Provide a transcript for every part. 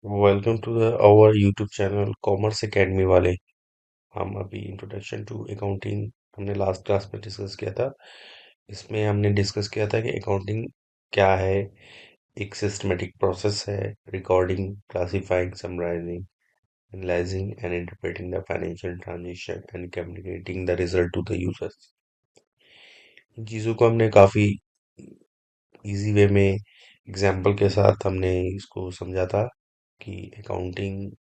Welcome to our YouTube channel commerce academy वाले। हम अभी इंट्रोडक्शन टू अकाउंटिंग हमने लास्ट क्लास में डिस्कस किया था। इसमें हमने डिस्कस किया था कि अकाउंटिंग क्या है। एक सिस्टमेटिक प्रोसेस है, recording, classifying, summarizing, analyzing and interpreting the financial transaction and communicating the result to the users. इन चीज़ों को हमने काफ़ी इजी वे में एग्जाम्पल के साथ हमने इसको समझा था कि अकाउंटिंग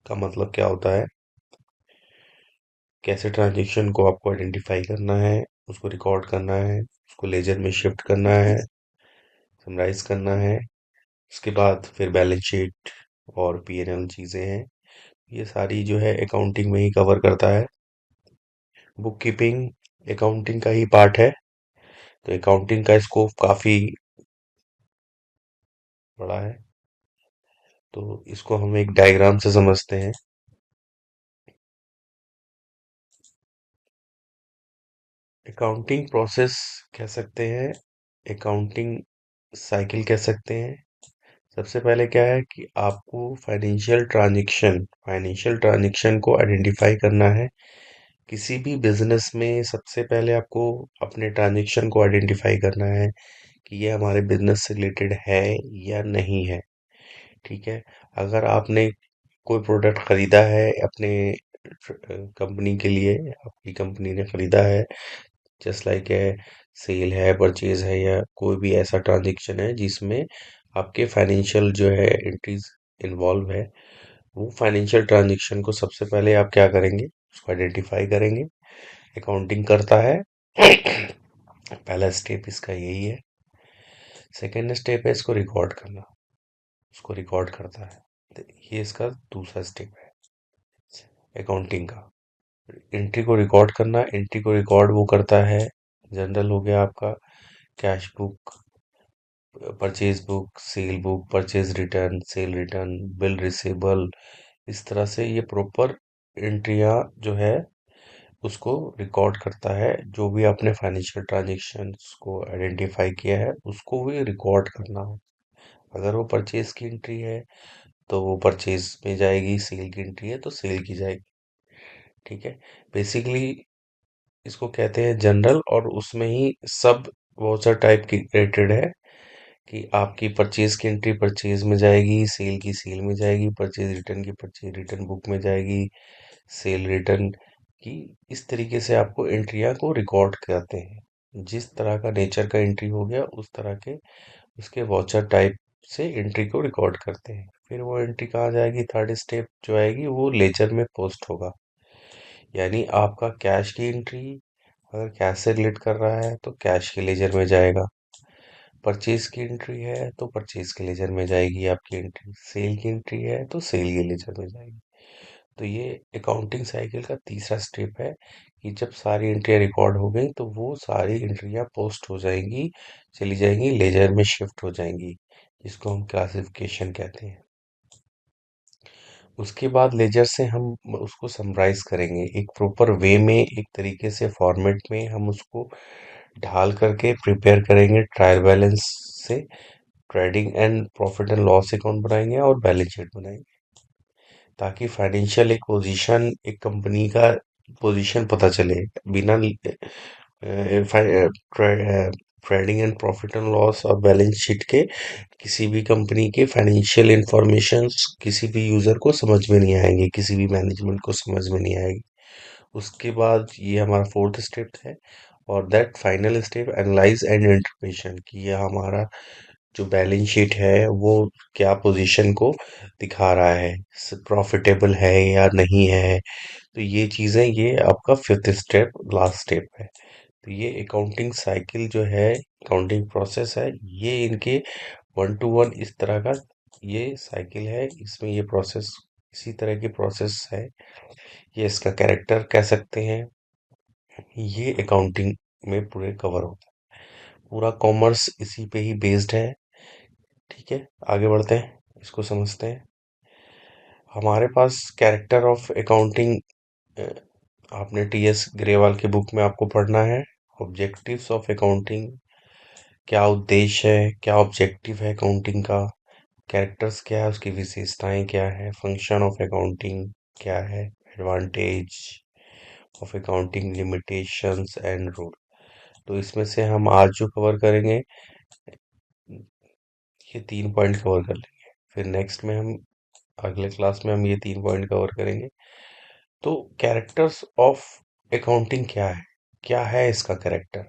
का मतलब क्या होता है, कैसे ट्रांजेक्शन को आपको आइडेंटिफाई करना है, उसको रिकॉर्ड करना है, उसको लेजर में शिफ्ट करना है, समराइज करना है। उसके बाद फिर बैलेंस शीट और पीएनएल चीज़ें हैं। ये सारी जो है अकाउंटिंग में ही कवर करता है। बुक कीपिंग अकाउंटिंग का ही पार्ट है। तो अकाउंटिंग का स्कोप काफ़ी बड़ा है। तो इसको हम एक डायग्राम से समझते हैं। अकाउंटिंग प्रोसेस कह सकते हैं, अकाउंटिंग साइकिल कह सकते हैं। सबसे पहले क्या है कि आपको फाइनेंशियल ट्रांजैक्शन को आइडेंटिफाई करना है। किसी भी बिजनेस में सबसे पहले आपको अपने ट्रांजैक्शन को आइडेंटिफाई करना है कि ये हमारे बिजनेस से रिलेटेड है या नहीं है। ठीक है। अगर आपने कोई प्रोडक्ट खरीदा है अपने कंपनी के लिए, आपकी कंपनी ने खरीदा है, जस्ट लाइक है, सेल है, परचेज है, या कोई भी ऐसा ट्रांजैक्शन है जिसमें आपके फाइनेंशियल जो है एंट्रीज इन्वॉल्व है, वो फाइनेंशियल ट्रांजैक्शन को सबसे पहले आप क्या करेंगे, उसको आइडेंटिफाई करेंगे। अकाउंटिंग करता है। पहला स्टेप इसका यही है। सेकेंड स्टेप है इसको रिकॉर्ड करना, उसको रिकॉर्ड करता है। तो ये इसका दूसरा स्टेप है अकाउंटिंग का। एंट्री को रिकॉर्ड करना, एंट्री को रिकॉर्ड वो करता है, जनरल हो गया आपका cash book, purchase book, cell book, purchase return, cell return, bill receivable. इस तरह से ये प्रॉपर एंट्रियां जो है उसको रिकॉर्ड करता है। जो भी आपने फाइनेंशियल ट्रांजैक्शंस को आइडेंटिफाई किया है उसको भी रिकॉर्ड करना हो। अगर वो परचेज की एंट्री है तो वो परचेज में जाएगी, सेल की एंट्री है तो सेल की जाएगी। ठीक है। बेसिकली इसको कहते हैं जनरल, और उसमें ही सब बहुत सा टाइप की रेटेड है कि आपकी परचेज की एंट्री परचेज में जाएगी, सेल की सेल में जाएगी, परचेज रिटर्न की परचेज रिटर्न बुक में जाएगी, सेल रिटर्न की। इस तरीके से आपको एंट्रियां को रिकॉर्ड करते हैं। जिस तरह का नेचर का एंट्री हो गया उस तरह के उसके वाउचर टाइप से एंट्री को रिकॉर्ड करते हैं। फिर वो एंट्री कहाँ जाएगी, थर्ड स्टेप जो आएगी वो लेजर में पोस्ट होगा। यानी आपका कैश की एंट्री अगर कैश से रिलेट कर रहा है तो कैश के लेजर में जाएगा, परचेज की एंट्री है तो परचेज के लेजर में जाएगी आपकी एंट्री, सेल की एंट्री है तो सेल के लेजर में जाएगी। तो ये अकाउंटिंग साइकिल का तीसरा स्टेप है कि जब सारी एंट्रियां रिकॉर्ड हो गई तो वो सारी एंट्रियां पोस्ट हो जाएंगी, चली जाएंगी लेजर में शिफ्ट हो जाएंगी, जिसको हम क्लासिफिकेशन कहते हैं। उसके बाद लेजर से हम उसको समराइज करेंगे एक प्रॉपर वे में, एक तरीके से फॉर्मेट में हम उसको ढाल करके प्रिपेयर करेंगे ट्रायल बैलेंस से। Trading and profit and loss account बनाएंगे और बैलेंस शीट बनाएंगे, ताकि फाइनेंशियल एक पोजीशन, एक कंपनी का पोजीशन पता चले। बिना trading and profit and loss और बैलेंस शीट के किसी भी कंपनी के फाइनेंशियल इंफॉर्मेशंस किसी भी यूजर को समझ में नहीं आएंगे, किसी भी मैनेजमेंट को समझ में नहीं आएगी। उसके बाद ये हमारा फोर्थ स्टेप है। और that final step analyse and interpretation कि ये हमारा जो बैलेंस शीट है वो क्या पोजीशन को दिखा रहा है, प्रॉफिटेबल है या नहीं है। तो ये चीजें, ये आपका फिफ्थ स्टेप, लास्ट स्टेप है। तो ये अकाउंटिंग साइकिल जो है, अकाउंटिंग प्रोसेस है, ये इनके वन टू वन इस तरह का ये साइकिल है। इसमें ये प्रोसेस इसी तरह की प्रोसेस है। ये इसका कैरेक्टर कह सकते हैं। ये अकाउंटिंग में पूरे कवर होता है। पूरा कॉमर्स इसी पे ही बेस्ड है। ठीक है, आगे बढ़ते हैं, इसको समझते हैं। हमारे पास कैरेक्टर ऑफ अकाउंटिंग, आपने टीएस ग्रेवाल की बुक में आपको पढ़ना है। ऑब्जेक्टिव्स ऑफ अकाउंटिंग, क्या उद्देश्य है, क्या ऑब्जेक्टिव है अकाउंटिंग का। कैरेक्टर्स क्या है, उसकी विशेषताएं क्या है, फंक्शन ऑफ अकाउंटिंग क्या है, advantage of accounting, limitations and rule. तो इसमें से हम आज जो कवर करेंगे, ये 3 पॉइंट कवर कर लेंगे। फिर नेक्स्ट में हम, अगले क्लास में हम ये 3 पॉइंट कवर करेंगे। तो कैरेक्टर्स ऑफ अकाउंटिंग क्या है इसका कैरेक्टर।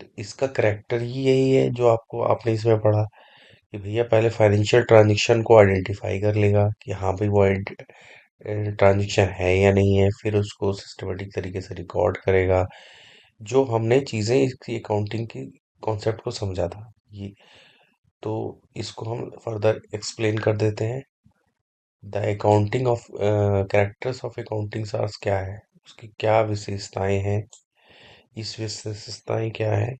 तो इसका कैरेक्टर ही यही है जो आपको आपने इसमें पढ़ा, कि भैया पहले फाइनेंशियल ट्रांजैक्शन को आइडेंटिफाई कर लेगा कि हाँ भाई वो ट्रांजैक्शन है या नहीं है, फिर उसको सिस्टमेटिक तरीके से रिकॉर्ड करेगा। जो हमने चीजें इसकी अकाउंटिंग की कॉन्सेप्ट को समझा था ये, तो इसको हम फर्दर एक्सप्लेन कर देते हैं। The accounting of characters of accounting सार्स क्या है, उसकी क्या विशेषताएं हैं। इस विशेषताएं क्या है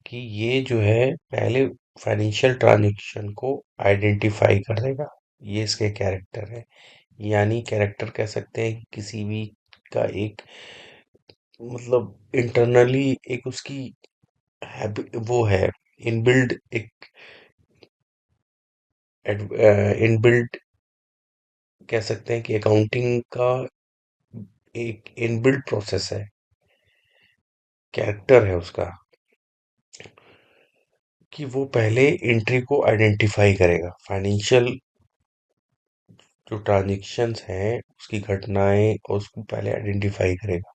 कि ये जो है पहले फाइनेंशियल ट्रांजैक्शन को आइडेंटिफाई कर देगा। ये इसके कैरेक्टर है। यानी कैरेक्टर कह सकते हैं कि किसी भी का एक, मतलब इंटरनली एक उसकी हैबिट वो है, इनबिल्ड एक इनबिल्ट कह सकते हैं कि अकाउंटिंग का एक इनबिल्ट प्रोसेस है, कैरेक्टर है उसका, कि वो पहले एंट्री को आइडेंटिफाई करेगा। फाइनेंशियल जो ट्रांजैक्शंस हैं उसकी घटनाएं और उसको पहले आइडेंटिफाई करेगा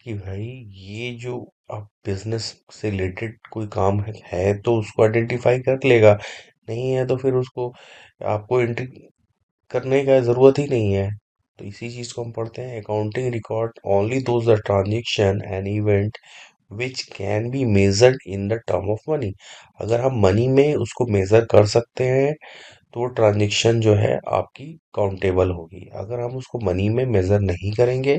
कि भाई ये जो आप बिजनेस से रिलेटेड कोई काम है तो उसको आइडेंटिफाई कर लेगा। नहीं है तो फिर उसको आपको एंट्री करने का जरूरत ही नहीं है। तो इसी चीज को हम पढ़ते हैं, accounting record only those the transaction and event which can be measured in the term of money. अगर हम मनी में उसको मेजर कर सकते हैं तो वो ट्रांजेक्शन जो है आपकी काउंटेबल होगी। अगर हम उसको मनी में मेजर नहीं करेंगे,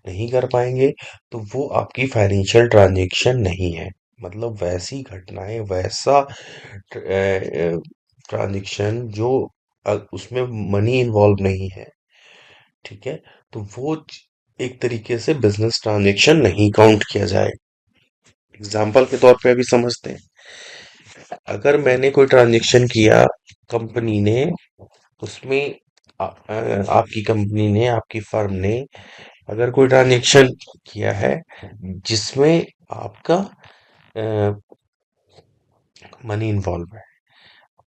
नहीं कर पाएंगे, तो वो आपकी फाइनेंशियल ट्रांजेक्शन नहीं है। मतलब वैसी घटनाएं, वैसा ट्रांजेक्शन जो उसमें मनी इन्वॉल्व नहीं है, ठीक है, तो वो एक तरीके से बिजनेस ट्रांजेक्शन नहीं काउंट किया जाए। एग्जाम्पल के तौर पे अभी समझते हैं, अगर मैंने कोई ट्रांजेक्शन किया, कंपनी ने उसमें आपकी कंपनी ने, आपकी फर्म ने अगर कोई ट्रांजेक्शन किया है जिसमें आपका मनी इन्वॉल्व है,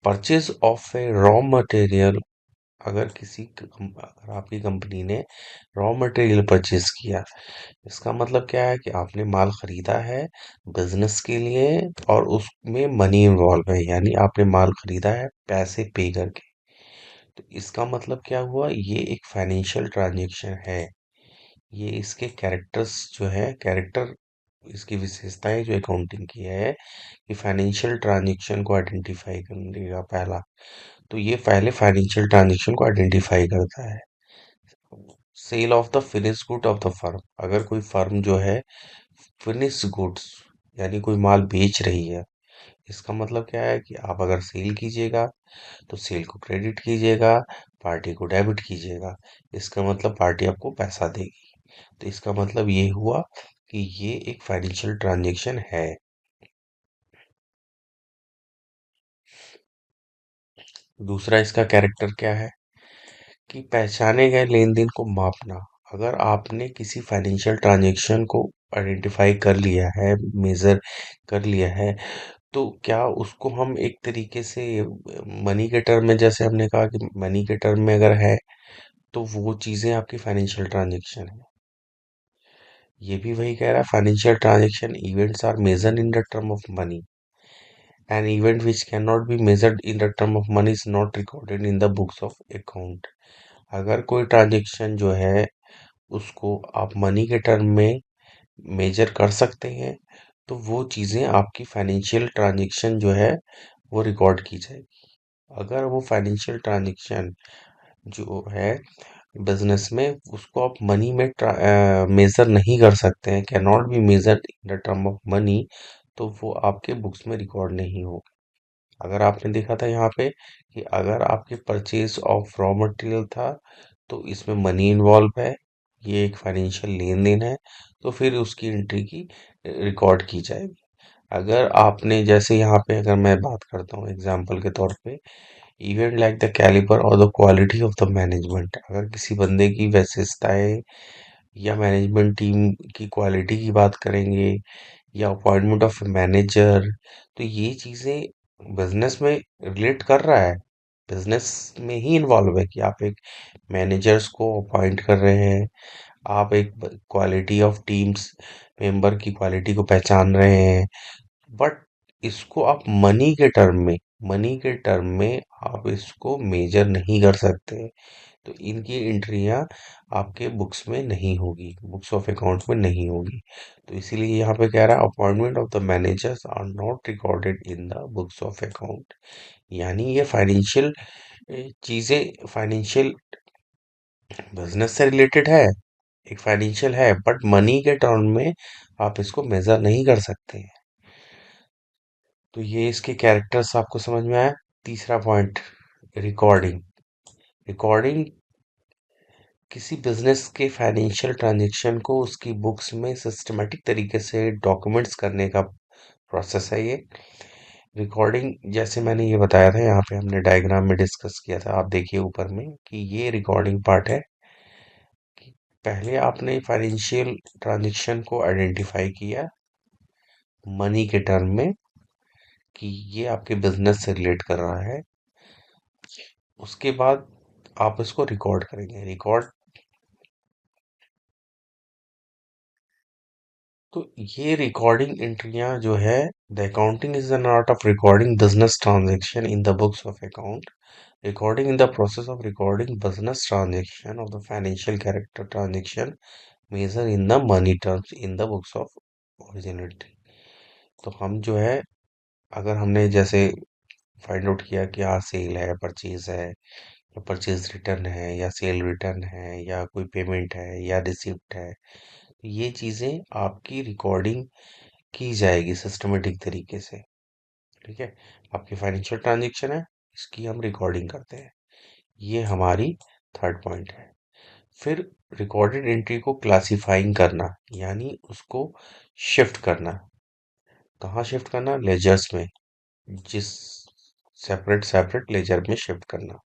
purchase of A raw material, अगर अगर आपकी कंपनी ने रॉ मटेरियल परचेज किया, इसका मतलब क्या है कि आपने माल खरीदा है बिजनेस के लिए और उसमें मनी इन्वॉल्व है, यानी आपने माल खरीदा है पैसे पे करके। तो इसका मतलब क्या हुआ, ये एक फाइनेंशियल ट्रांजैक्शन है। ये इसके कैरेक्टर्स जो है, कैरेक्टर इसकी विशेषताएं जो अकाउंटिंग की है कि फाइनेंशियल ट्रांजैक्शन को आइडेंटिफाई करने का पहला, तो ये पहले फाइनेंशियल ट्रांजैक्शन को आइडेंटिफाई करता है। Sale of the finish good of the firm, अगर कोई फर्म जो है फिनिश गुड्स यानी कोई माल बेच रही है, इसका मतलब क्या है कि आप अगर सेल कीजिएगा तो सेल को क्रेडिट कीजिएगा, पार्टी को डेबिट कीजिएगा, इसका मतलब पार्टी आपको पैसा देगी। तो इसका मतलब ये हुआ कि ये एक फाइनेंशियल ट्रांजैक्शन है। दूसरा इसका कैरेक्टर क्या है कि पहचाने गए लेन देन को मापना। अगर आपने किसी फाइनेंशियल ट्रांजैक्शन को आइडेंटिफाई कर लिया है, मेजर कर लिया है, तो क्या उसको हम एक तरीके से मनी के टर्म में, जैसे हमने कहा कि मनी के टर्म में अगर है तो वो चीजें आपकी फाइनेंशियल ट्रांजैक्शन है। ये भी वही कह रहा है, financial transaction events are measured in the term of money, an event which can not be measured in the term of money is not recorded in the books of account. अगर कोई transaction जो है उसको आप money के term में major कर सकते हैं, तो वो चीजें आपकी फाइनेंशियल ट्रांजैक्शन जो है वो रिकॉर्ड की जाएगी। अगर वो फाइनेंशियल ट्रांजैक्शन जो है बिजनेस में, उसको आप मनी में मेजर नहीं कर सकते हैं, can not be measured in the term of money, तो वो आपके बुक्स में रिकॉर्ड नहीं होगा। अगर आपने देखा था यहाँ पे कि अगर आपके परचेज ऑफ रॉ मटेरियल था तो इसमें मनी इन्वॉल्व है, ये एक फाइनेंशियल लेन देन है, तो फिर उसकी एंट्री की रिकॉर्ड की जाएगी। अगर आपने, जैसे यहाँ पे अगर मैं बात करता हूँ एग्जांपल के तौर पे, इवन लाइक द कैलिबर और the quality of the management, अगर किसी बंदे की विशेषताएं या मैनेजमेंट टीम की क्वालिटी की बात करेंगे या अपॉइंटमेंट ऑफ मैनेजर, तो ये चीजें बिजनेस में रिलेट कर रहा है, बिजनेस में ही इन्वॉल्व है कि आप एक मैनेजर्स को अपॉइंट कर रहे हैं, आप एक क्वालिटी ऑफ टीम्स मेंबर की क्वालिटी को पहचान रहे हैं। बट इसको आप मनी के टर्म में आप इसको मेजर नहीं कर सकते। तो इनकी एंट्रियां आपके बुक्स में नहीं होगी, बुक्स ऑफ अकाउंट्स में नहीं होगी। तो इसीलिए यहाँ पे कह रहा है appointment of the managers are not recorded in the books of account. यानी ये फाइनेंशियल चीजें, फाइनेंशियल बिजनेस से रिलेटेड है, एक फाइनेंशियल है, बट मनी के टर्म में आप इसको मेजर नहीं कर सकते हैं। तो ये इसके कैरेक्टर्स आपको समझ में आया। तीसरा पॉइंट, रिकॉर्डिंग। रिकॉर्डिंग किसी बिजनेस के फाइनेंशियल ट्रांजैक्शन को उसकी बुक्स में सिस्टमेटिक तरीके से डॉक्यूमेंट्स करने का प्रोसेस है ये। रिकॉर्डिंग जैसे मैंने ये बताया था, यहाँ पे हमने डायग्राम में डिस्कस किया था, आप देखिए ऊपर में कि ये रिकॉर्डिंग पार्ट है कि पहले आपने फाइनेंशियल ट्रांजैक्शन को आइडेंटिफाई किया मनी के टर्म में कि ये आपके बिजनेस से रिलेट कर रहा है। उसके बाद आप इसको रिकॉर्ड करेंगे। रिकॉर्ड, तो ये रिकॉर्डिंग एंट्रियां जो है, the accounting is an art of recording business transaction in the books of account. Recording in the process of recording business transaction of the financial character transaction measure in the money terms in the books of originality. तो हम जो है, अगर हमने जैसे find out किया कि हाँ सेल है, परचेज है, या परचेज रिटर्न है, या सेल रिटर्न है, या कोई पेमेंट है, या रिसिप्ट है, तो ये चीजें आपकी रिकॉर्डिंग की जाएगी सिस्टमेटिक तरीके से। ठीक है, आपकी फाइनेंशियल ट्रांजैक्शन है, इसकी हम रिकॉर्डिंग करते हैं। ये हमारी थर्ड पॉइंट है। फिर रिकॉर्डेड एंट्री को क्लासिफाइंग करना, यानी उसको शिफ्ट करना। कहाँ शिफ्ट करना? लेजर्स में, जिस सेपरेट सेपरेट लेजर में शिफ्ट करना।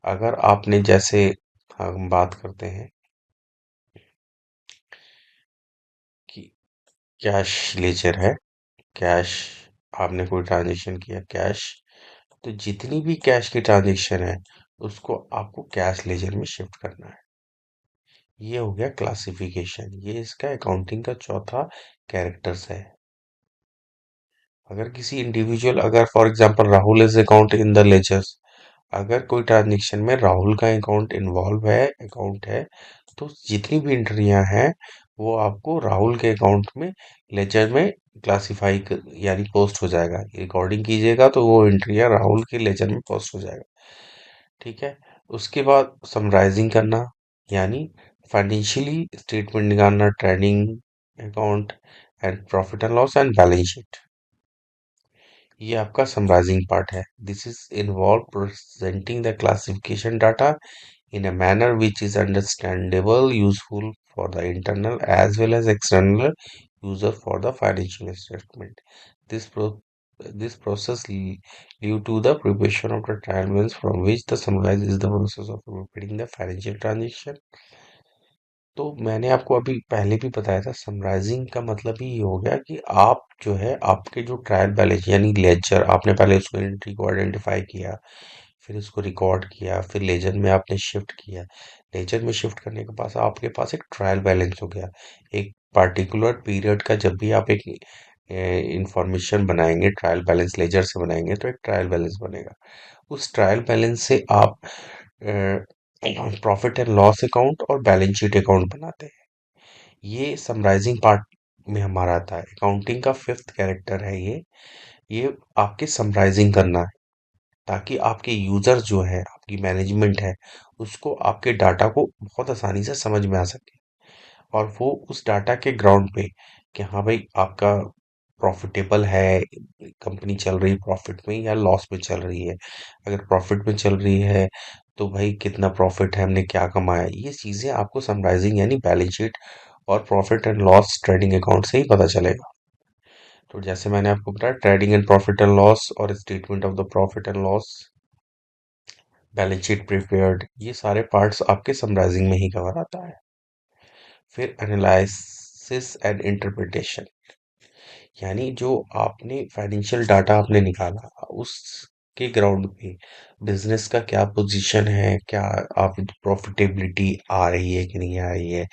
अगर आपने जैसे, हम बात करते हैं कि कैश लेजर है, कैश, आपने कोई ट्रांजेक्शन किया कैश, तो जितनी भी कैश की ट्रांजेक्शन है उसको आपको कैश लेजर में शिफ्ट करना है। ये हो गया क्लासिफिकेशन, ये इसका अकाउंटिंग का चौथा कैरेक्टर्स है। अगर किसी इंडिविजुअल, अगर for example Rahul is account in the ledgers, अगर कोई ट्रांजेक्शन में राहुल का अकाउंट इन्वॉल्व है, अकाउंट है, तो जितनी भी एंट्रियां हैं वो आपको राहुल के अकाउंट में लेजर में क्लासिफाई यानी पोस्ट हो जाएगा। रिकॉर्डिंग कीजिएगा तो वो एंट्रियां राहुल के लेजर में पोस्ट हो जाएगा। ठीक है, उसके बाद समराइजिंग करना, यानी फाइनेंशियली स्टेटमेंट निकालना, trading account and profit and loss and balance sheet, ये आपका समराइजिंग पार्ट है। This is involve presenting the classification data in a manner which is understandable, useful for the internal as well as external user for the financial statement. This this process lead to the preparation of the trial balance from which the summarize is the process of preparing the financial transaction. तो मैंने आपको अभी पहले भी बताया था, summarising का मतलब ही ये हो गया कि आप जो है आपके जो ट्रायल बैलेंस यानी लेजर, आपने पहले उसको एंट्री को आइडेंटिफाई किया, फिर उसको रिकॉर्ड किया, फिर लेजर में आपने शिफ्ट किया। लेजर में शिफ्ट करने के पास आपके पास एक ट्रायल बैलेंस हो गया। एक पर्टिकुलर पीरियड का जब भी आप एक इंफॉर्मेशन बनाएंगे, ट्रायल बैलेंस लेजर से बनाएंगे, तो एक ट्रायल बैलेंस बनेगा। उस ट्रायल बैलेंस से आप प्रॉफिट एंड लॉस अकाउंट और बैलेंस शीट अकाउंट बनाते हैं। ये समराइजिंग पार्ट में हमारा आता है। अकाउंटिंग का फिफ्थ कैरेक्टर है ये आपके समराइजिंग करना है, ताकि आपके यूजर जो है, आपकी मैनेजमेंट है, उसको आपके डाटा को बहुत आसानी से समझ में आ सके, और वो उस डाटा के ग्राउंड पे कि हाँ भाई आपका प्रॉफिटेबल है, कंपनी चल रही प्रॉफिट में या लॉस में चल रही है। अगर प्रॉफिट में चल रही है तो भाई कितना प्रॉफिट है, हमने क्या कमाया, ये चीजें आपको समराइजिंग यानी बैलेंस शीट और profit and loss trading account से ही पता चलेगा। तो जैसे मैंने आपको बताया, trading and profit and loss और statement of the profit and loss, balance sheet prepared, ये सारे पार्ट्स आपके समराइजिंग में ही कवर आता है। फिर एनालिसिस एंड इंटरप्रिटेशन, यानी जो आपने फाइनेंशियल डाटा आपने निकाला, उसके ग्राउंड पे बिजनेस का क्या पोजीशन है, क्या आप प्रॉफिटेबिलिटी आ रही है कि नहीं आ रही है,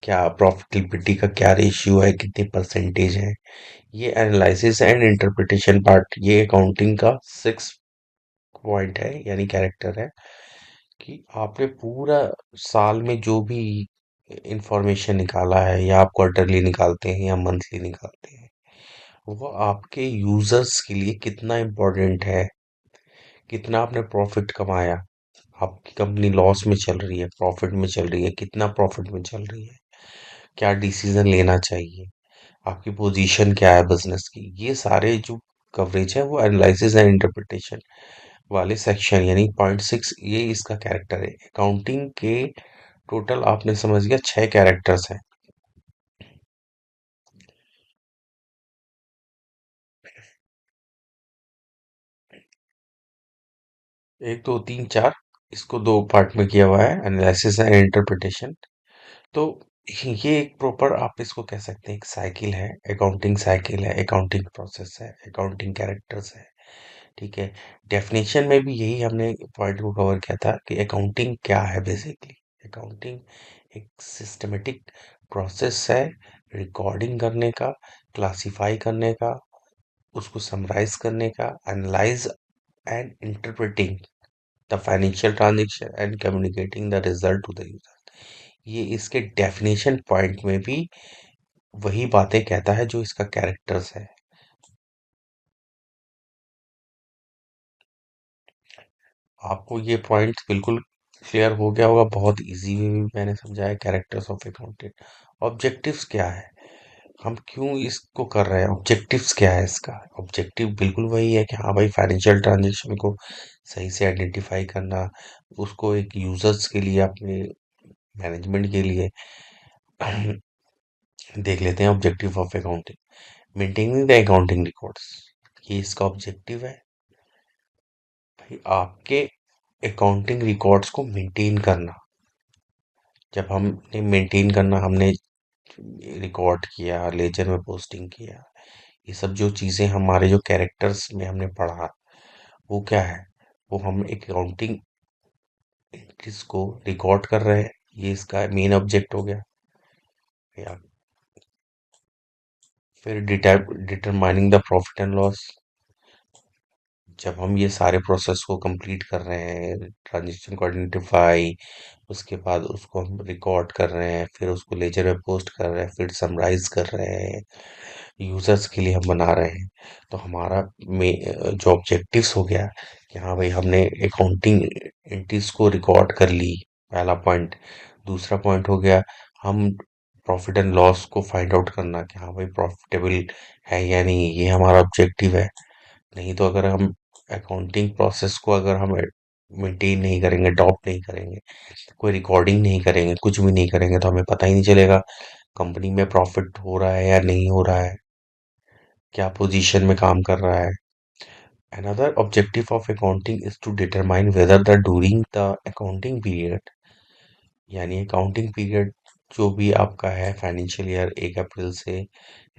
क्या प्रॉफिटेबिलिटी का क्या रेशियो है, कितनी परसेंटेज है। ये एनालिसिस एंड इंटरप्रिटेशन पार्ट, ये अकाउंटिंग का सिक्स पॉइंट है, यानी कैरेक्टर है, कि आपने पूरा साल में जो भी इंफॉर्मेशन निकाला है, या आप क्वार्टरली निकालते हैं या मंथली निकालते हैं, वो आपके यूजर्स के लिए कितना इम्पोर्टेंट है, कितना आपने प्रॉफिट कमाया, आपकी कंपनी लॉस में चल रही है, प्रॉफिट में चल रही है, कितना प्रॉफिट में चल रही है, क्या डिसीजन लेना चाहिए, आपकी पोजीशन क्या है बिजनेस की। ये सारे जो कवरेज है वो एनालिसिस एंड इंटरप्रिटेशन वाले सेक्शन, यानी पॉइंट सिक्स, ये इसका कैरेक्टर है। अकाउंटिंग के टोटल आपने समझ गया 6 कैरेक्टर्स हैं। एक दो तीन चार, इसको दो पार्ट में किया हुआ है, एनालिसिस एंड इंटरप्रिटेशन। तो ये एक प्रॉपर, आप इसको कह सकते हैं, एक साइकिल है, अकाउंटिंग साइकिल है, अकाउंटिंग प्रोसेस है, अकाउंटिंग कैरेक्टर्स है। ठीक है। डेफिनेशन में भी यही हमने पॉइंट को कवर किया था कि अकाउंटिंग क्या है बेसिकली। अकाउंटिंग एक सिस्टमेटिक प्रोसेस है रिकॉर्डिंग करने का, क्लासिफाई करने का, उसको समराइज करने का, analyze and interpreting the financial transaction and communicating the result to the user. ये इसके डेफिनेशन पॉइंट में भी वही बातें कहता है जो इसका कैरेक्टर्स है। आपको ये पॉइंट बिल्कुल क्लियर हो गया होगा, बहुत इजी वे में मैंने समझाया कैरेक्टर्स ऑफ अकाउंटेंट। ऑब्जेक्टिव्स क्या है, हम क्यों इसको कर रहे हैं, ऑब्जेक्टिव्स क्या है इसका। ऑब्जेक्टिव बिल्कुल वही है कि हाँ भाई, फाइनेंशियल ट्रांजेक्शन को सही से आइडेंटिफाई करना, उसको एक यूजर्स के लिए, अपने मैनेजमेंट के लिए देख लेते हैं। Objective of accounting, maintaining the accounting records, ये इसका ऑब्जेक्टिव है भाई, आपके अकाउंटिंग रिकॉर्ड्स को मेंटेन करना। जब हमने मेंटेन करना, हमने रिकॉर्ड किया, लेजर में पोस्टिंग किया, ये सब जो चीजें हमारे जो कैरेक्टर्स में हमने पढ़ा, वो क्या है, वो हम एक अकाउंटिंग एंट्रीज को रिकॉर्ड कर रहे हैं, ये इसका मेन ऑब्जेक्ट हो गया। या फिर determining the profit and loss, जब हम ये सारे प्रोसेस को कंप्लीट कर रहे हैं, ट्रांजेक्शन को आइडेंटिफाई, उसके बाद उसको हम रिकॉर्ड कर रहे हैं, फिर उसको लेजर में पोस्ट कर रहे हैं, फिर समराइज कर रहे हैं, यूजर्स के लिए हम बना रहे हैं। तो हमारा में जो ऑब्जेक्टिव्स हो गया कि हाँ भाई, हमने अकाउंटिंग एंट्रीज को रिकॉर्ड कर ली, पहला पॉइंट। दूसरा पॉइंट हो गया, हम प्रॉफिट एंड लॉस को फाइंड आउट करना कि हाँ भाई, प्रॉफिटेबल है या नहीं, ये हमारा ऑब्जेक्टिव है। नहीं तो अगर हम अकाउंटिंग प्रोसेस को अगर हम मेंटेन नहीं करेंगे, अडॉप्ट नहीं करेंगे, कोई रिकॉर्डिंग नहीं करेंगे, कुछ भी नहीं करेंगे, तो हमें पता ही नहीं चलेगा कंपनी में प्रॉफिट हो रहा है या नहीं हो रहा है, क्या पोजीशन में काम कर रहा है। Another objective of accounting is to determine whether the during the accounting period, यानी अकाउंटिंग पीरियड जो भी आपका है, फाइनेंशियल ईयर 1 अप्रैल से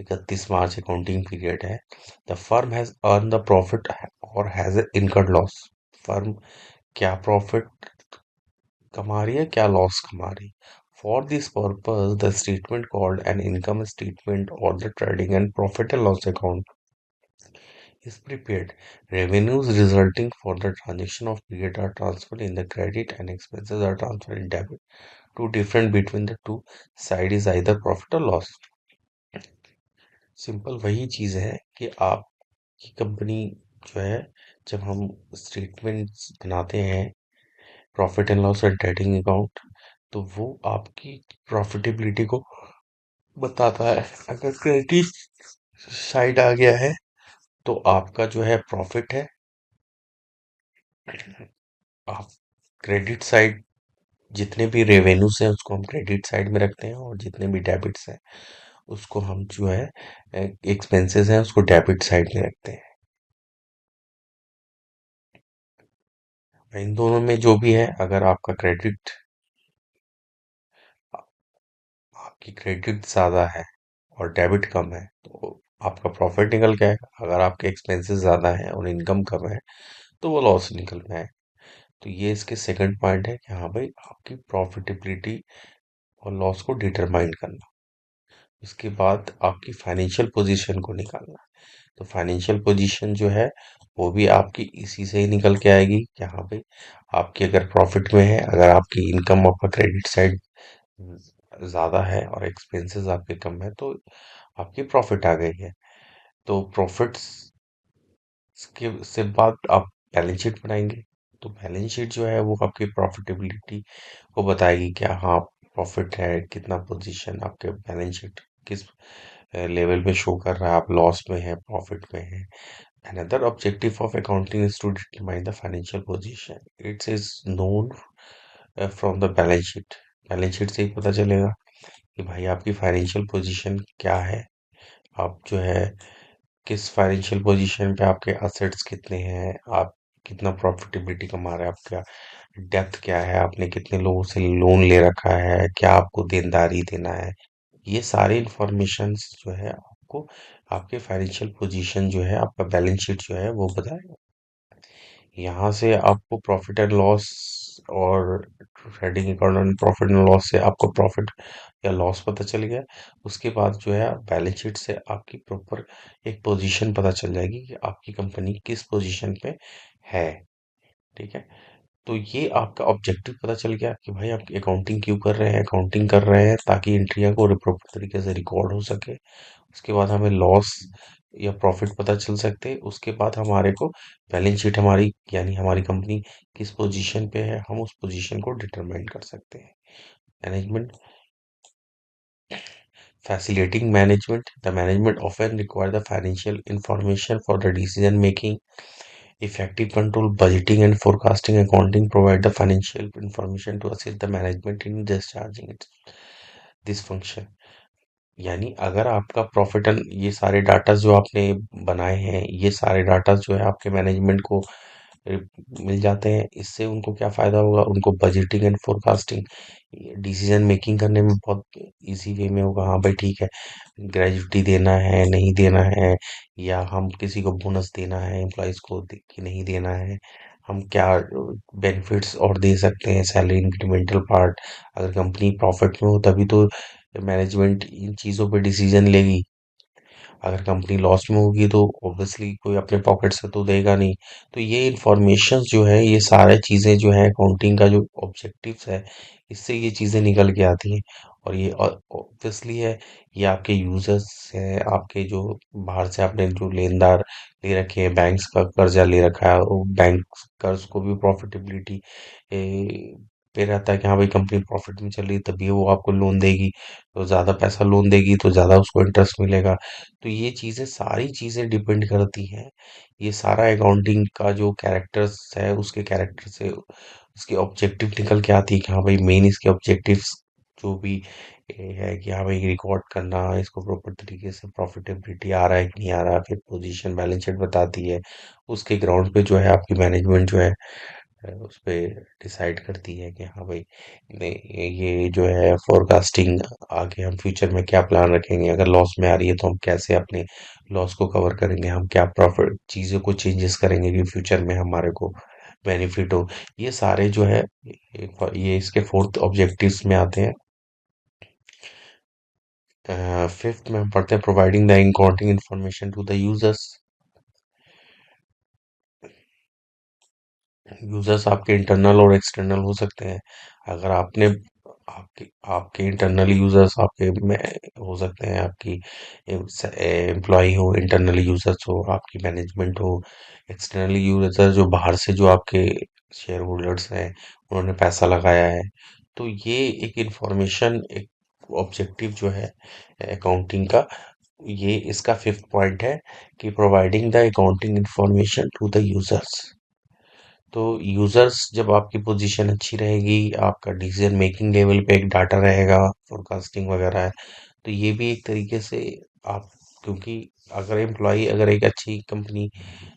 31 मार्च अकाउंटिंग पीरियड है, the firm has earn the profit और हैज इनकर्ड लॉस। फर्म क्या profit कमा रही है, क्या लॉस कमा रही है। For this purpose the statement called an income statement और the trading and profit and loss account is prepared. Revenues resulting for the transaction of period are transferred in the credit and expenses are transferred in debit. Two different between the two side is either profit or loss. Simple वही चीज है कि आपकी company जो है, जब हम statements बनाते हैं, profit and loss and trading account, तो वो आपकी प्रॉफिटेबिलिटी को बताता है। अगर क्रेडिट साइड आ गया है, तो आपका जो है प्रॉफिट है। आप क्रेडिट साइड, जितने भी रेवेन्यूज हैं उसको हम क्रेडिट साइड में रखते हैं, और जितने भी डेबिट्स हैं उसको हम जो है, एक्सपेंसेस हैं उसको डेबिट साइड में रखते हैं। इन दोनों में जो भी है, अगर आपका आपकी क्रेडिट ज़्यादा है और डेबिट कम है, तो आपका प्रॉफिट निकल के आएगा। अगर आपके एक्सपेंसेस ज़्यादा हैं और इनकम कम है, तो वो लॉस निकल में आएगा। तो ये इसके सेकंड पॉइंट है कि हाँ भाई, आपकी प्रॉफिटेबिलिटी और लॉस को डिटरमाइन करना। उसके बाद आपकी फाइनेंशियल पोजीशन को निकालना। तो फाइनेंशियल पोजीशन जो है, वो भी आपकी इसी से ही निकल के आएगी कि हाँ भाई, आपकी अगर प्रॉफिट में है, अगर आपकी इनकम, आपका क्रेडिट साइड ज़्यादा है और एक्सपेंसेस आपके कम है, तो आपकी प्रॉफिट आ गई है। तो प्रॉफिट्स के से बाद आप बैलेंस शीट बनाएंगे। तो बैलेंस शीट जो है वो आपकी प्रॉफिटेबिलिटी को बताएगी क्या, हाँ प्रॉफिट है, कितना पोजीशन आपके बैलेंस शीट किस लेवल पे शो कर रहा है, आप लॉस में है, प्रॉफिट में है। Another objective of accounting is to determine the financial position. It's is known from the balance sheet. Balance sheet से ही पता चलेगा कि भाई आपकी फाइनेंशियल पोजीशन क्या है। आप जो है किस फाइनेंशियल पोजीशन पे, आपके असेट्स कितने हैं, आप कितना प्रॉफिटेबिलिटी कमा रहे हैं, आपका डेप्थ क्या है, आपने कितने लोगों से लोन ले रखा है, क्या आपको देनदारी देना है। ये सारे इंफॉर्मेशंस जो है आपको आपके फाइनेंशियल पोजीशन जो है, आपका बैलेंस शीट जो है वो बताएगा। यहाँ से आपको प्रॉफिट एंड लॉस और trading account and profit and loss से आपको प्रॉफिट या लॉस पता चल गया। उसके बाद जो है बैलेंस शीट से आपकी प्रॉपर एक पोजीशन पता चल जाएगी कि आपकी कंपनी किस पोजीशन पे है। ठीक है। तो ये आपका ऑब्जेक्टिव पता चल गया कि भाई आप अकाउंटिंग क्यों कर रहे हैं। अकाउंटिंग कर रहे हैं ताकि एंट्रियां को प्रॉपर तरीके से रिकॉर्ड हो सके। उसके बाद हमें लॉस या प्रॉफिट पता चल सकते हैं। उसके बाद हमारे को बैलेंस शीट हमारी, यानी हमारी कंपनी किस पोजीशन पे है, हम उस पोजीशन को डिटरमाइन कर सकते हैं। Management, facilitating management. The management often require the financial information for the decision making. Effective control, budgeting and forecasting accounting provide the financial information to assist the management in discharging this function. यानी अगर आपका profit and ये सारे data जो आपने बनाए हैं, ये सारे डाटा जो है आपके मैनेजमेंट को अ, मिल जाते हैं। इससे उनको क्या फायदा होगा, उनको budgeting and forecasting, decision making करने में बहुत इजी वे में होगा। हाँ भाई ठीक है, ग्रेजुटी देना है, नहीं देना है, या हम किसी को बोनस देना है, एम्प्लॉयज को कि नहीं देना है, हम क्या बेनिफिट्स और दे सकते हैं, सैलरी इंक्रीमेंटल पार्ट। अगर कंपनी प्रॉफिट में हो तभी तो मैनेजमेंट इन चीज़ों पे डिसीजन लेगी। अगर कंपनी लॉस में होगी तो ऑब्वियसली कोई अपने पॉकेट से तो देगा नहीं। तो ये इंफॉर्मेशन जो है, ये सारे चीज़ें जो है अकाउंटिंग का जो ऑब्जेक्टिव्स है, इससे ये चीज़ें निकल के आती हैं। और ये ऑब्वियसली है, ये आपके यूजर्स हैं, आपके जो बाहर से आपने जो लेनदार ले रखे हैं, बैंक्स का कर्जा ले रखा है, वो बैंक कर्ज को भी प्रॉफिटेबिलिटी पे रहता है कि हाँ भाई कंपनी प्रॉफिट में चल रही है तभी वो आपको लोन देगी। तो ज़्यादा पैसा लोन देगी तो ज़्यादा उसको इंटरेस्ट मिलेगा। तो ये चीज़ें, सारी चीज़ें डिपेंड करती हैं। ये सारा अकाउंटिंग का जो कैरेक्टर्स है, उसके कैरेक्टर से उसके ऑब्जेक्टिव निकल के आती है कि हाँ भाई मेन इसके ऑब्जेक्टिव्स जो भी है कि हाँ भाई रिकॉर्ड करना, इसको प्रॉपर तरीके से प्रॉफिटेबिलिटी आ रहा है कि नहीं आ रहा, फिर पोजीशन बैलेंस शीट बताती है। उसके ग्राउंड पे जो है आपकी मैनेजमेंट जो है उस पे डिसाइड करती है कि हाँ भाई ये जो है फोरकास्टिंग, आगे हम फ्यूचर में क्या प्लान रखेंगे, अगर लॉस में आ रही है तो हम कैसे अपने लॉस को कवर करेंगे, हम क्या प्रॉफिट चीज़ों को चेंजेस करेंगे कि फ्यूचर में हमारे को बेनिफिट हो। ये सारे जो है ये इसके फोर्थ ऑब्जेक्टिव्स में आते हैं। फिफ्थ में हम पढ़ते हैं providing the accounting information to the users. Users आपके इंटरनल और एक्सटर्नल हो सकते हैं। अगर आपने आपके आपके इंटरनल यूजर्स आपके में हो सकते हैं, आपकी एम्प्लॉय हो, इंटरनल यूजर्स हो, आपकी मैनेजमेंट हो। एक्सटर्नल यूजर जो बाहर से जो आपके शेयर होल्डर्स हैं, उन्होंने पैसा लगाया है। तो ये एक इंफॉर्मेशन, एक ऑब्जेक्टिव जो है अकाउंटिंग का, ये इसका फिफ्थ पॉइंट है कि providing the accounting information to the users. तो यूजर्स, जब आपकी पोजीशन अच्छी रहेगी, आपका डिसीजन मेकिंग लेवल पे एक डाटा रहेगा, फोरकास्टिंग वगैरह है, तो ये भी एक तरीके से आप क्योंकि अगर एम्प्लॉय अगर एक अच्छी कंपनी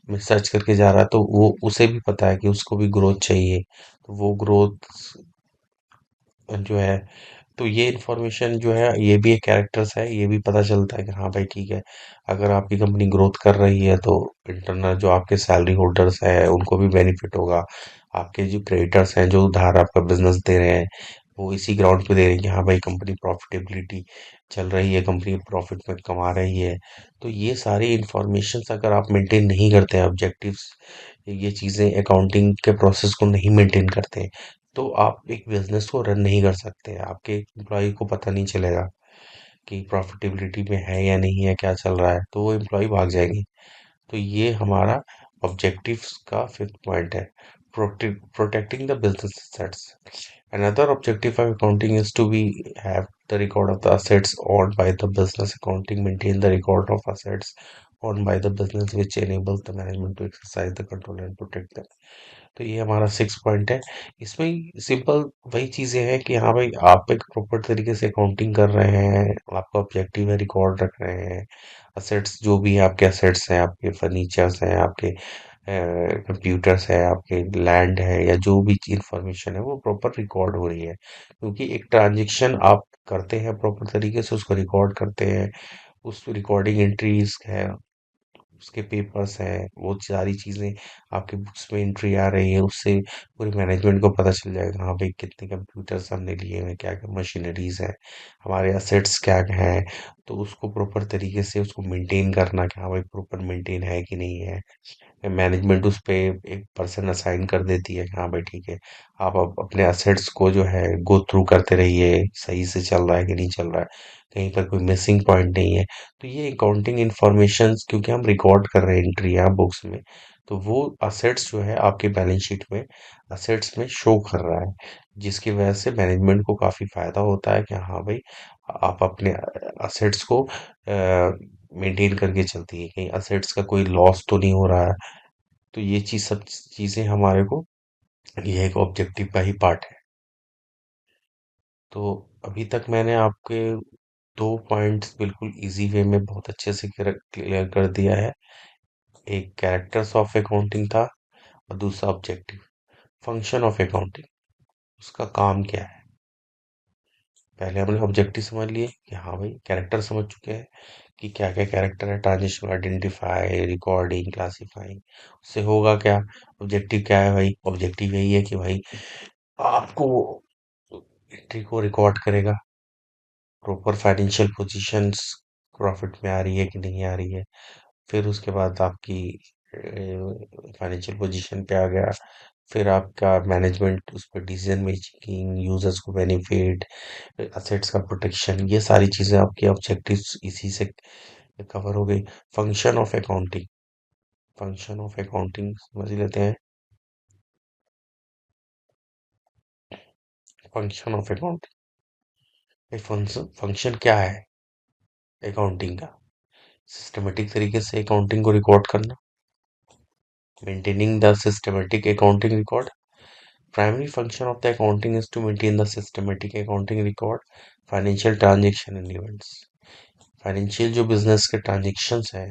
में सर्च करके जा रहा है तो वो उसे भी पता है कि उसको भी ग्रोथ चाहिए, तो वो ग्रोथ जो है, तो ये इन्फॉर्मेशन जो है ये भी एक कैरेक्टर्स है, ये भी पता चलता है कि हाँ भाई ठीक है, अगर आपकी कंपनी ग्रोथ कर रही है तो इंटरनल जो आपके सैलरी होल्डर्स हैं उनको भी बेनिफिट होगा, आपके जो क्रेडिटर्स हैं जो उधार आपका बिजनेस दे रहे हैं वो इसी ग्राउंड पे दे रहे हैं कि हाँ भाई कंपनी प्रॉफिटेबिलिटी चल रही है, कंपनी प्रॉफिट में कमा रही है। तो ये सारी इंफॉर्मेशंस अगर आप मेंटेन नहीं करते हैं, ऑब्जेक्टिव्स, ये चीज़ें अकाउंटिंग के प्रोसेस को नहीं मेंटेन करते हैं, तो आप एक बिजनेस को रन नहीं कर सकते। आपके एम्प्लॉय को पता नहीं चलेगा कि प्रॉफिटेबिलिटी में है या नहीं है, क्या चल रहा है, तो वो एम्प्लॉय भाग जाएंगे। तो ये हमारा ऑब्जेक्टिव्स का फिफ्थ पॉइंट है, protecting the business assets. Another objective of accounting is to be have the record of the assets owned by the business. Accounting maintain the record of assets owned by the business, which enables the management to exercise the control and protect them. तो ये हमारा six point है। इसमें simple वही चीजें हैं कि हाँ भाई आप एक प्रॉपर तरीके से अकाउंटिंग कर रहे हैं, आपका ऑब्जेक्टिव है रिकॉर्ड रख रहे हैं, असेट्स जो भी है आपके असेट्स हैं, आपके फर्नीचर्स हैं, आपके कंप्यूटर्स है, आपके लैंड है, या जो भी इंफॉर्मेशन है वो प्रॉपर रिकॉर्ड हो रही है, क्योंकि एक ट्रांजेक्शन आप करते हैं प्रॉपर तरीके से उसको रिकॉर्ड करते हैं, उस रिकॉर्डिंग एंट्रीज है, उसके पेपर्स हैं, वो सारी चीज़ें आपकी बुक्स में एंट्री आ रही है, उससे पूरी मैनेजमेंट को पता चल जाएगा हाँ भाई कितने कंप्यूटर्स हमने लिए हैं, क्या क्या मशीनरीज हैं, हमारे असेट्स क्या हैं। तो उसको प्रॉपर तरीके से उसको मेंटेन करना कि हाँ भाई प्रॉपर मेंटेन है कि नहीं है, मैनेजमेंट उस पे एक पर्सन असाइन कर देती है कि हाँ भाई ठीक है, आप अब अपने असेट्स को जो है गो थ्रू करते रहिए, सही से चल रहा है कि नहीं चल रहा है, कहीं पर कोई मिसिंग पॉइंट नहीं है। तो ये अकाउंटिंग इंफॉर्मेशंस क्योंकि हम रिकॉर्ड कर रहे हैं एंट्री यहाँ बुक्स में, तो वो असेट्स जो है आपके बैलेंस शीट में असेट्स में शो कर रहा है, जिसकी वजह से मैनेजमेंट को काफी फायदा होता है कि हाँ भाई आप अपने असेट्स को मेंटेन करके चलती है, कहीं असेट्स का कोई लॉस तो नहीं हो रहा है। तो ये चीज सब चीजें हमारे को, ये एक ऑब्जेक्टिव का ही पार्ट है। तो अभी तक मैंने आपके दो पॉइंट्स बिल्कुल इजी वे में बहुत अच्छे से क्लियर कर दिया है। एक कैरेक्टर्स ऑफ अकाउंटिंग था और दूसरा ऑब्जेक्टिव, फंक्शन ऑफ अकाउंटिंग, उसका काम क्या है। पहले हमने ऑब्जेक्टिव समझ लिए कि हाँ भाई, कैरेक्टर समझ चुके हैं कि क्या क्या कैरेक्टर है, ट्रांजिशन, आइडेंटिफाई, रिकॉर्डिंग, क्लासिफाइंग, उससे होगा क्या। ऑब्जेक्टिव क्या है भाई, ऑब्जेक्टिव यही है कि भाई आपको एंट्री को रिकॉर्ड करेगा, प्रॉपर फाइनेंशियल पोजीशंस प्रॉफिट में आ रही है कि नहीं आ रही है, फिर उसके बाद आपकी फाइनेंशियल पोजीशन पे आ गया, फिर आपका मैनेजमेंट उस पर डिसीजन मेकिंग, यूजर्स को बेनिफिट, असेट्स का प्रोटेक्शन, ये सारी चीजें आपकी ऑब्जेक्टिव्स इसी से कवर हो गई। Function of accounting, function of accounting समझ लेते हैं। Function of accounting, function function क्या है अकाउंटिंग का, सिस्टमेटिक तरीके से अकाउंटिंग को रिकॉर्ड करना, maintaining the systematic accounting record. Primary function of the accounting is to maintain the systematic accounting record, financial transaction and events. Financial जो business के transactions हैं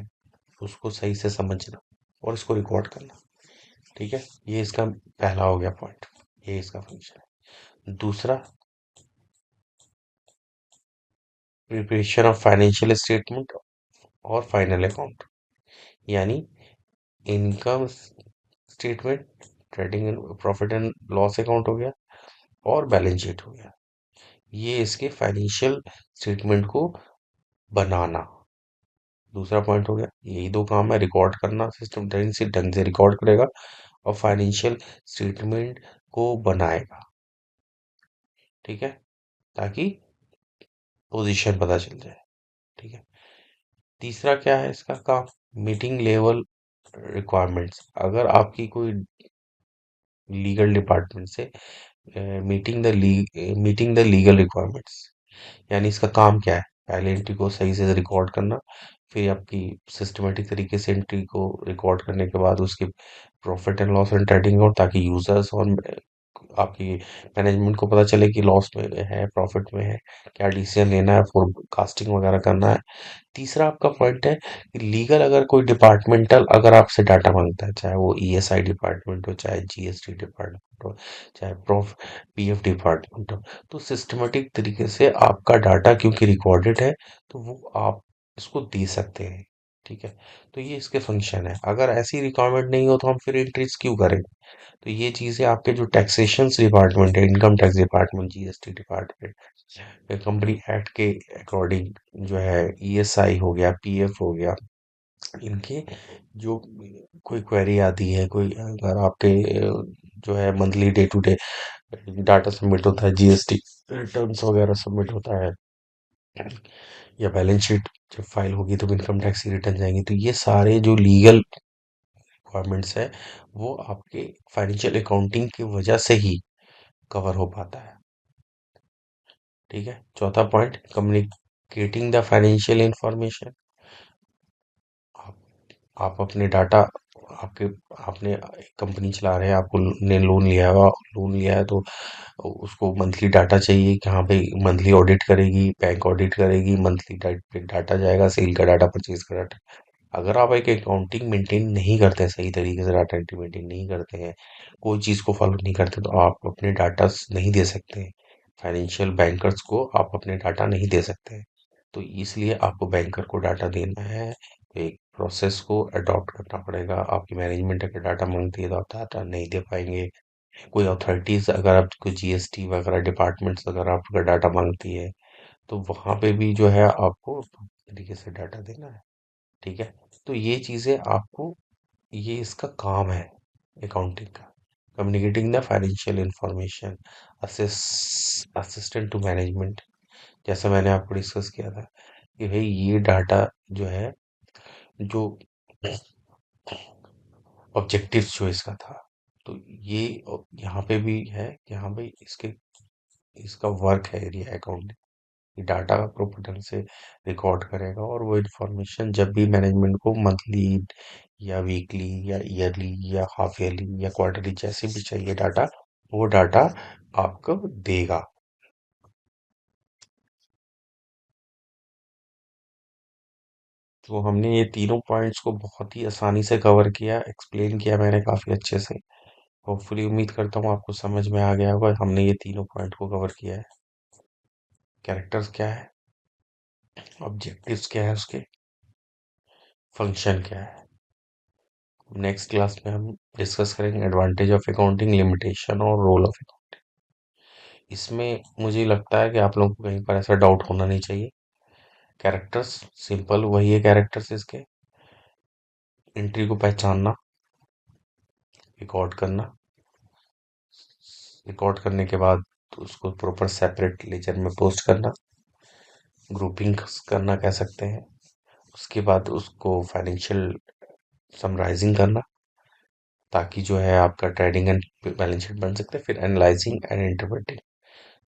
उसको सही से समझना और इसको रिकॉर्ड करना। ठीक है, ये इसका पहला हो गया पॉइंट, ये इसका फंक्शन है। दूसरा, प्रिपरेशन ऑफ फाइनेंशियल स्टेटमेंट और फाइनल अकाउंट, यानी income statement, trading and profit and loss account हो गया, और बैलेंस शीट हो गया। ये इसके फाइनेंशियल स्टेटमेंट को बनाना दूसरा पॉइंट हो गया। यही दो काम है, रिकॉर्ड करना, सिस्टम ढंग से रिकॉर्ड करेगा और फाइनेंशियल स्टेटमेंट को बनाएगा। ठीक है, ताकि पोजीशन पता चल जाए। ठीक है, तीसरा क्या है इसका काम, मीटिंग लेवल रिक्वायरमेंट्स, अगर आपकी कोई लीगल डिपार्टमेंट से मीटिंग द लीगल रिक्वायरमेंट्स, यानी इसका काम क्या है, पहले एंट्री को सही से रिकॉर्ड करना, फिर आपकी सिस्टमेटिक तरीके से एंट्री को रिकॉर्ड करने के बाद उसकी profit and loss and trading, और ताकि यूजर्स और आपकी मैनेजमेंट को पता चले कि लॉस में है, प्रॉफिट में है, क्या डिसीजन लेना है, फोरकास्टिंग वगैरह करना है। तीसरा आपका पॉइंट है कि लीगल अगर कोई डिपार्टमेंटल अगर आपसे डाटा मांगता है, चाहे वो ईएसआई डिपार्टमेंट हो, चाहे जीएसटी डिपार्टमेंट हो, चाहे पीएफ डिपार्टमेंट हो, तो सिस्टमेटिक तरीके से आपका डाटा क्योंकि रिकॉर्डेड है, तो वो आप इसको दे सकते हैं। ठीक है, तो ये इसके फंक्शन है। अगर ऐसी रिक्वायरमेंट नहीं हो तो हम फिर एंट्रीज क्यों करें? तो ये चीजें आपके जो टैक्सेशन डिपार्टमेंट है, income tax department, GST department, company act के अकॉर्डिंग जो है ईएसआई हो गया, पीएफ हो गया, इनके जो कोई क्वेरी आती है, कोई अगर आपके जो है monthly day to day data submit होता है, जीएसटी रिटर्न्स वगैरह सबमिट होता है, या बैलेंस शीट जब फाइल होगी तो इनकम टैक्स की रिटर्न जाएंगी, तो ये सारे जो लीगल रिक्वायरमेंट्स है वो आपके फाइनेंशियल अकाउंटिंग की वजह से ही कवर हो पाता है। ठीक है, चौथा point, communicating the financial information. आप आप अपने डाटा, आपके आपने एक कंपनी चला रहे हैं, आपको ने लोन लिया है, तो उसको मंथली डाटा चाहिए कि हाँ भाई मंथली ऑडिट करेगी, बैंक ऑडिट करेगी, मंथली डाटा जाएगा, सेल का डाटा, परचेज का डाटा। अगर आप एक अकाउंटिंग मेंटेन नहीं करते हैं, सही तरीके से डाटा एंट्री मेंटेन नहीं करते हैं, कोई चीज़ को फॉलो नहीं करते, तो आप अपने डाटा नहीं दे सकते हैं। फाइनेंशियल बैंकर्स को आप अपने डाटा नहीं दे सकते हैं। तो इसलिए आपको बैंकर को डाटा देना है, तो एक प्रोसेस को अडॉप्ट करना पड़ेगा। आपकी मैनेजमेंट अगर डाटा मांगती है तो आप डाटा नहीं दे पाएंगे। कोई अथॉरिटीज अगर आपको जीएसटी वगैरह डिपार्टमेंट्स अगर आपका डाटा मांगती है, तो वहां पे भी जो है आपको तरीके से डाटा देना है। ठीक है, तो ये चीजें आपको, ये इसका काम है अकाउंटिंग का। Communicating the financial information, assistant to management, जैसा मैंने आपको डिस्कस किया था कि भाई ये डाटा जो है, जो ऑब्जेक्टिव जो इसका था, तो ये यहाँ पे भी है कि हाँ भाई इसके इसका वर्क है एरिया अकाउंटिंग, डाटा का प्रॉपर ढंग से रिकॉर्ड करेगा, और वो इंफॉर्मेशन जब भी मैनेजमेंट को मंथली या वीकली या ईयरली या हाफ ईयरली या क्वार्टरली जैसे भी चाहिए डाटा, वो डाटा आपको देगा। तो हमने ये तीनों पॉइंट्स को बहुत ही आसानी से कवर किया, एक्सप्लेन किया मैंने काफी अच्छे से। होपफुली उम्मीद करता हूँ आपको समझ में आ गया होगा, हमने ये तीनों पॉइंट को कवर किया है। कैरेक्टर्स क्या है, ऑब्जेक्टिव्स क्या है उसके, फंक्शन क्या है। नेक्स्ट क्लास में हम डिस्कस करेंगे एडवांटेज ऑफ अकाउंटिंग, लिमिटेशन और रोल ऑफ अकाउंटिंग। इसमें मुझे लगता है कि आप लोगों को कहीं पर ऐसा डाउट होना नहीं चाहिए। कैरेक्टर्स सिंपल वही है, कैरेक्टर्स इसके एंट्री को पहचानना, रिकॉर्ड करना, रिकॉर्ड करने के बाद उसको प्रॉपर सेपरेट लेजर में पोस्ट करना, ग्रुपिंग करना कह सकते हैं। उसके बाद उसको फाइनेंशियल समराइजिंग करना, ताकि जो है आपका ट्रेडिंग एंड बैलेंस शीट बन सकता है। फिर एनालाइजिंग एंड इंटरप्रेटिंग,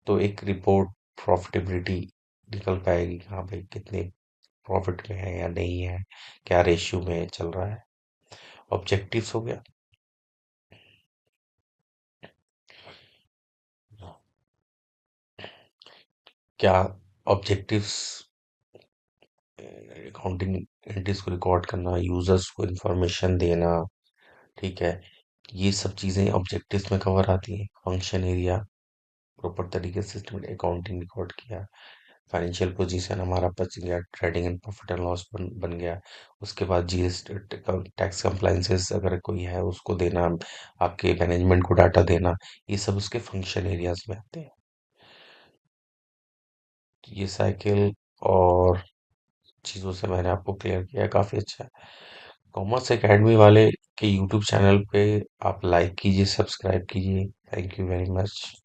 तो एक रिपोर्ट प्रॉफिटेबिलिटी निकल पाएगी कि हाँ भाई कितने प्रॉफिट में है या नहीं है, क्या रेशियो में चल रहा है। ऑब्जेक्टिव्स हो गया, क्या ऑब्जेक्टिव्स, अकाउंटिंग एंट्रीज को रिकॉर्ड करना, यूजर्स को इंफॉर्मेशन देना। ठीक है, ये सब चीजें ऑब्जेक्टिव्स में कवर आती हैं। फंक्शन एरिया, प्रॉपर तरीके से अकाउंटिंग रिकॉर्ड किया, फाइनेंशियल पोजीशन हमारा बच गया, trading and profit and loss बन गया। उसके बाद जीएसटी टैक्स कंप्लायंसेस अगर कोई है उसको देना, आपके मैनेजमेंट को डाटा देना, ये सब उसके फंक्शन एरियाज में आते हैं। तो ये साइकिल और चीज़ों से मैंने आपको क्लियर किया, काफ़ी अच्छा है। कॉमर्स एकेडमी वाले के यूट्यूब चैनल पे आप लाइक कीजिए, सब्सक्राइब कीजिए। Thank you very much.